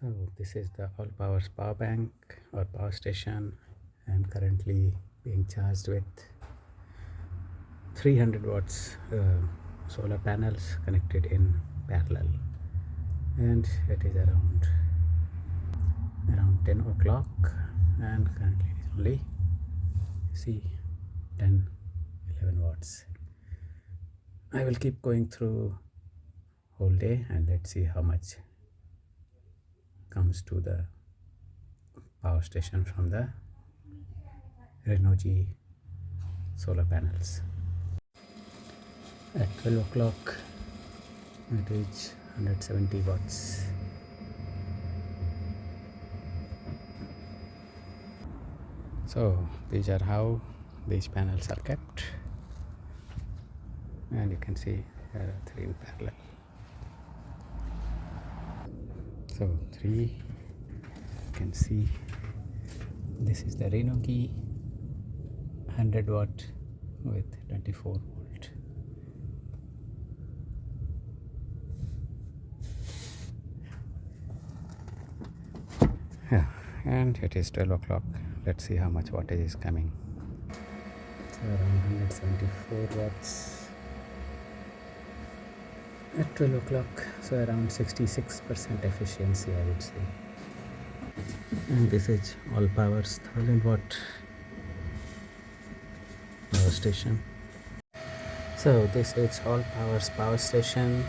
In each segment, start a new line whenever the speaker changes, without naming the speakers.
So this is the Allpowers power bank or power station. I am currently being charged with 300 watts solar panels connected in parallel, and it is around 10 o'clock, and currently it is only see 10-11 watts. I will keep going through whole day and let's see how much comes to the power station from the Renogy solar panels. At 12 o'clock it is 170 watts. So these are how these panels are kept, and you can see there are 3 in parallel. So 3, you can see this is the Renogy 100 watt with 24 volt. Yeah, and it is 12 o'clock. Let's see how much wattage is coming. So around 174 watts at 12 o'clock, so around 66% efficiency, I would say. And this is Allpowers 1000 watt power station. So this is Allpowers power station,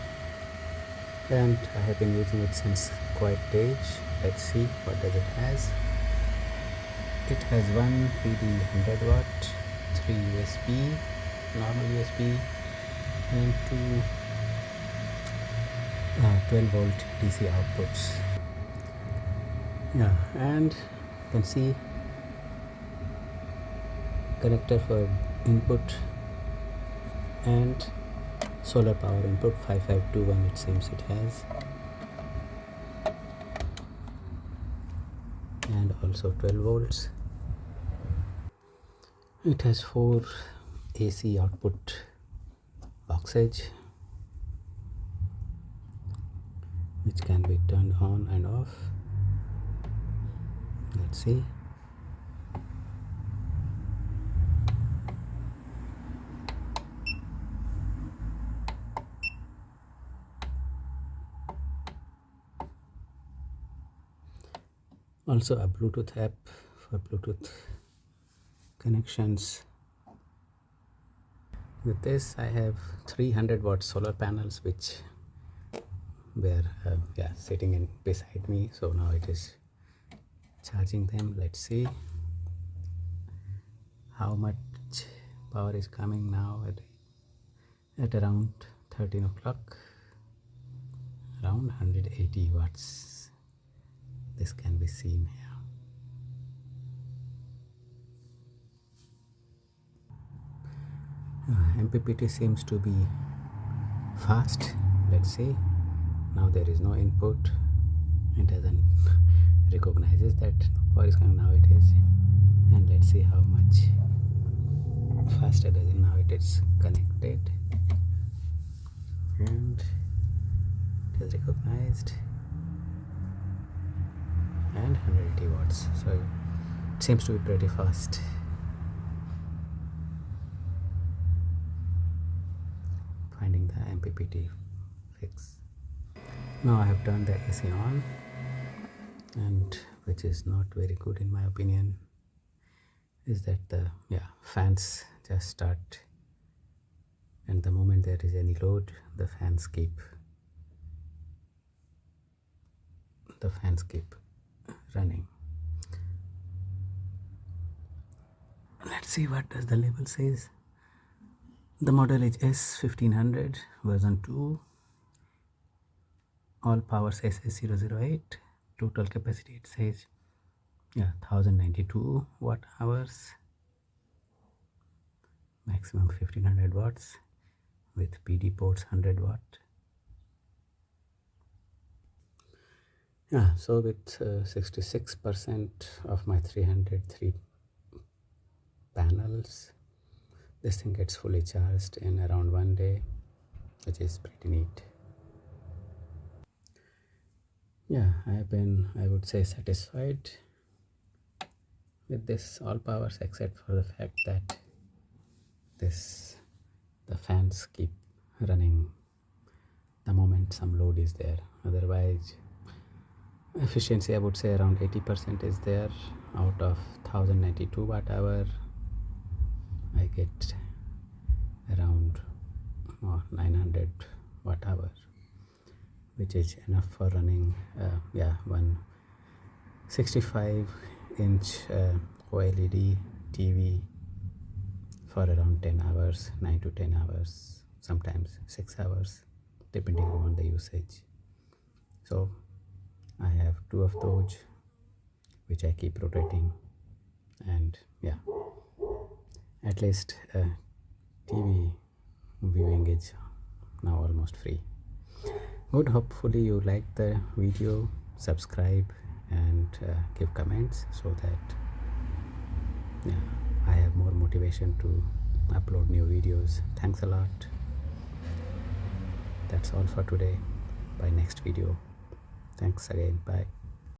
and I have been using it since quite age. Let's see what does it has. It has one PD 100 watt, 3 USB, normal USB, and 2 12 volt DC outputs. Yeah, and you can see connector for input and solar power input 5521, it seems it has, and also 12 volts. It has 4 AC output boxes which can be turned on and off. Let's see. Also a Bluetooth app for Bluetooth connections. With this I have 300 watt solar panels which were sitting in beside me, so now it is charging them. Let's see how much power is coming now at around 13 o'clock. Around 180 watts, this can be seen here. MPPT seems to be fast. Let's see. Now there is no input. It doesn't recognizes that power is coming. Now it is, and let's see how much faster does it. Now it is connected and it is recognized, and 180 watts. So it seems to be pretty fast. Finding the MPPT fix. Now I have turned the AC on, and which is not very good in my opinion, is that the fans just start, and the moment there is any load, the fans keep running. Let's see what does the label says. The model is S1500 version 2, Allpowers SS008. Total capacity it says 1092 watt hours, maximum 1500 watts with PD ports 100 watt. So with 66% of my 303 panels, this thing gets fully charged in around 1 day, which is pretty neat. Yeah, I have been, I would say, satisfied with this all powers, except for the fact that this the fans keep running the moment some load is there. Otherwise, efficiency I would say around 80% is there. Out of 1092 watt hour, I get around 900 watt hour, which is enough for running one 65-inch OLED TV for around 10 hours, 9 to 10 hours, sometimes 6 hours, depending on the usage. So I have two of those which I keep rotating, and yeah, at least TV viewing is now almost free. Good, hopefully you like the video, subscribe and give comments so that yeah, I have more motivation to upload new videos. Thanks a lot. That's all for today. By next video. Thanks again. Bye.